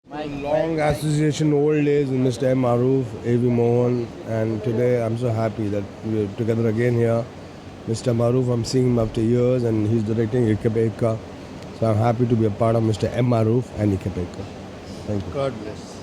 Long association, old days with Mr. M. Maroof, A.V. Mohan, and today I'm so happy that we're together again here. Mr. Maroof, I'm seeing him after years, and he's directing Ikke Pe Ekka. So I'm happy to be a part of Mr. M. Maroof and Ikke Pe Ekka. Thank you. God bless.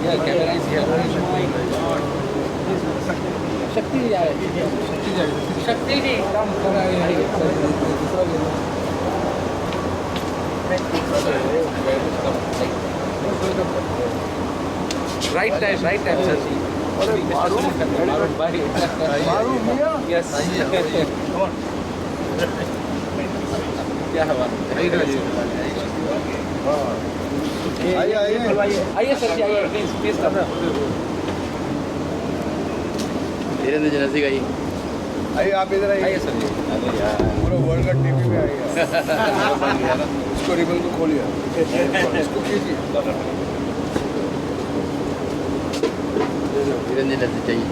Yeah, camera is here. Shakti ji, come. Right time, sir. Yes. क्या है बात? आइए sir जी, आइए please come. Dhirendra जी नजदीक आइए। आइए आप इधर आइए सर जी। पूरा वर्ल्ड का टीवी में आइए। इसको रिबन को खोलिए, इसको खींचिए। धीरेन्द्र जी नजदीक चाहिए।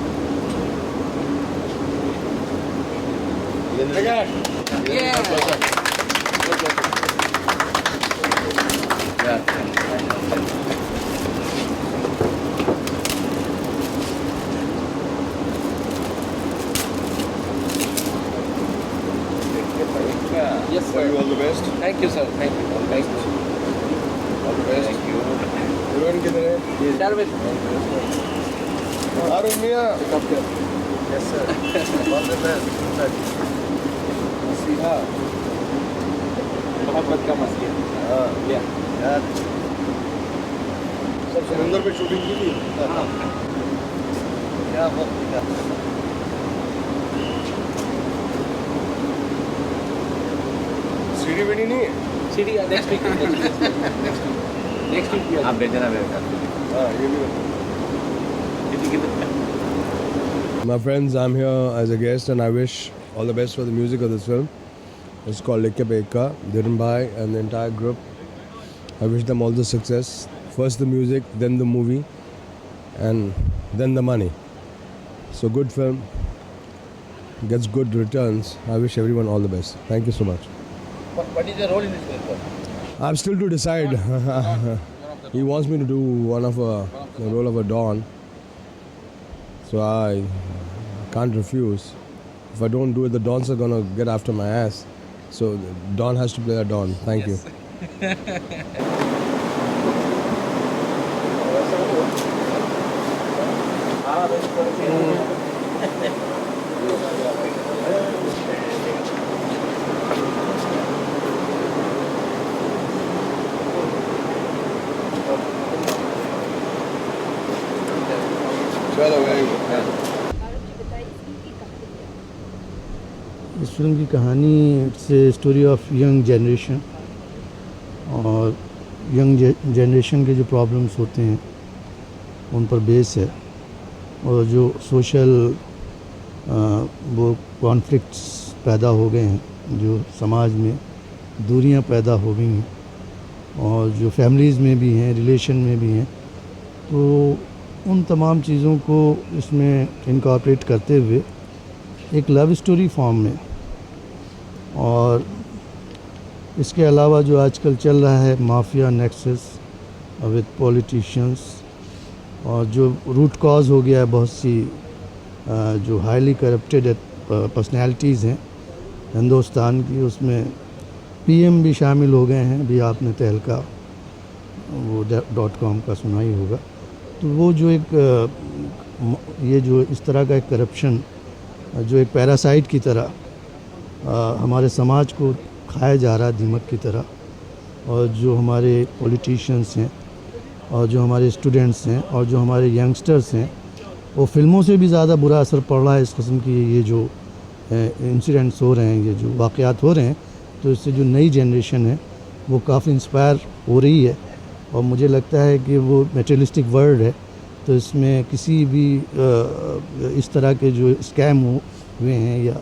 Yes sir. All the best. Thank you sir. Thank you. All the best. Thank you. Everyone किधर है? Darwin. Arun Mia. Yes sir. All the best. सीधा मोहब्बत का मसला। हाँ Yeah. यार सब समुंदर पे शूटिंग की थी। क्या वक्त था। सीढ़ी वीडी नहीं है। सीढ़ी नेक्स्ट वीक आप भेजना मेरे हाँ ये भी My friends, I'm here as a guest and I wish all the best for the music of this film. It's called Ikke Pe Ekka, Dhiren Bhai and the entire group. I wish them all the success. First the music, then the movie, and then the money. So good film, gets good returns. I wish everyone all the best. Thank you so much. What is the role in this film? I'm still to decide. He wants me to do the role of a Don. So I can't refuse. If I don't do it, the Dons are gonna get after my ass. So Don has to play a Don. Thank you. चलो very good. इस film की कहानी it's story of young generation और young generation के जो problems होते हैं उन पर बेस है और जो सोशल वो कॉन्फ्लिक्ट्स पैदा हो गए हैं, जो समाज में दूरियां पैदा हो गई हैं और जो फैमिलीज़ में भी हैं, रिलेशन में भी हैं, तो उन तमाम चीज़ों को इसमें इनकॉर्पोरेट करते हुए एक लव स्टोरी फॉर्म में, और इसके अलावा जो आजकल चल रहा है माफिया नेक्सस विद पॉलिटिशियंस, और जो रूट कॉज हो गया है बहुत सी जो हाईली करप्टेड पर्सनैलिटीज़ हैं हिंदुस्तान की, उसमें पीएम भी शामिल हो गए हैं। अभी आपने तहलका वो .com का सुना ही होगा। तो वो जो एक ये जो इस तरह का एक करप्शन जो एक पैरासाइट की तरह हमारे समाज को खाया जा रहा है दीमक की तरह, और जो हमारे पॉलिटिशियंस हैं और जो हमारे स्टूडेंट्स हैं और जो हमारे यंगस्टर्स हैं, वो फिल्मों से भी ज़्यादा बुरा असर पड़ रहा है इस किस्म की ये जो इंसिडेंट्स हो रहे हैं, ये जो वाक़यात हो रहे हैं। तो इससे जो नई जनरेशन है वो काफ़ी इंस्पायर हो रही है और मुझे लगता है कि वो मटेरियलिस्टिक वर्ल्ड है, तो इसमें किसी भी इस तरह के जो स्कैम हुए हैं या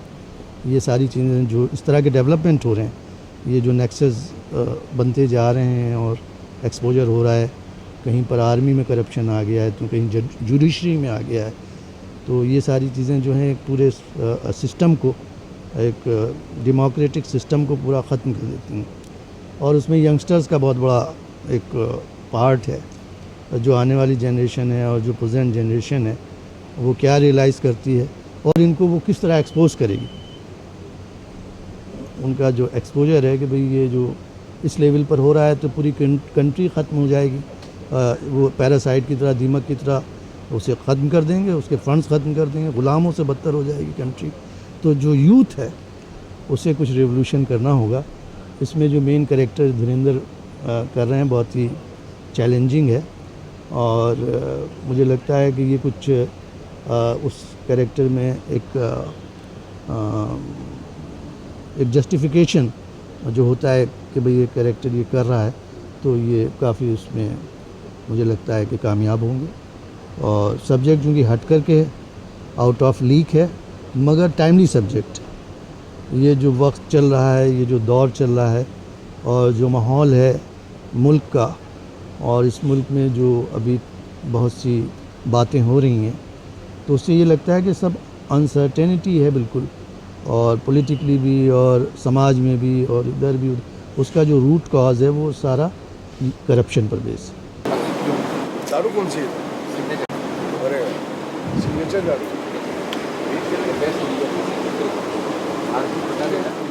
ये सारी चीज़ें जो इस तरह के डेवलपमेंट हो रहे हैं, ये जो नेक्सस बनते जा रहे हैं और एक्सपोजर हो रहा है, कहीं पर आर्मी में करप्शन आ गया है तो कहीं जुडिशरी में आ गया है, तो ये सारी चीज़ें जो हैं पूरे सिस्टम को, एक डेमोक्रेटिक सिस्टम को पूरा ख़त्म कर देती हैं। और उसमें यंगस्टर्स का बहुत बड़ा एक पार्ट है। जो आने वाली जनरेशन है और जो प्रेजेंट जनरेशन है वो क्या रियलाइज़ करती है और इनको वो किस तरह एक्सपोज करेगी। उनका जो एक्सपोजर है कि भाई ये जो इस लेवल पर हो रहा है तो पूरी कंट्री ख़त्म हो जाएगी, वो पैरासाइट की तरह, दीमक की तरह उसे ख़त्म कर देंगे, उसके फंड्स ख़त्म कर देंगे, ग़ुलामों से बदतर हो जाएगी कंट्री। तो जो यूथ है उसे कुछ रेवोल्यूशन करना होगा। इसमें जो मेन कैरेक्टर धीरेंद्र कर रहे हैं बहुत ही चैलेंजिंग है और मुझे लगता है कि ये कुछ उस कैरेक्टर में एक जस्टिफिकेशन जो होता है कि भाई ये कैरेक्टर ये कर रहा है, तो ये काफ़ी उसमें मुझे लगता है कि कामयाब होंगे। और सब्जेक्ट जो कि हट करके आउट ऑफ लीक है मगर टाइमली सब्जेक्ट। ये जो वक्त चल रहा है, ये जो दौर चल रहा है और जो माहौल है मुल्क का, और इस मुल्क में जो अभी बहुत सी बातें हो रही हैं, तो उससे ये लगता है कि सब अनसर्टेनिटी है बिल्कुल, और पॉलिटिकली भी और समाज में भी और इधर भी। उसका जो रूट कॉज है वो सारा करप्शन पर बेस है। दारू कौन सी है? अरे सिग्नेचर दारू। आरती बता देना।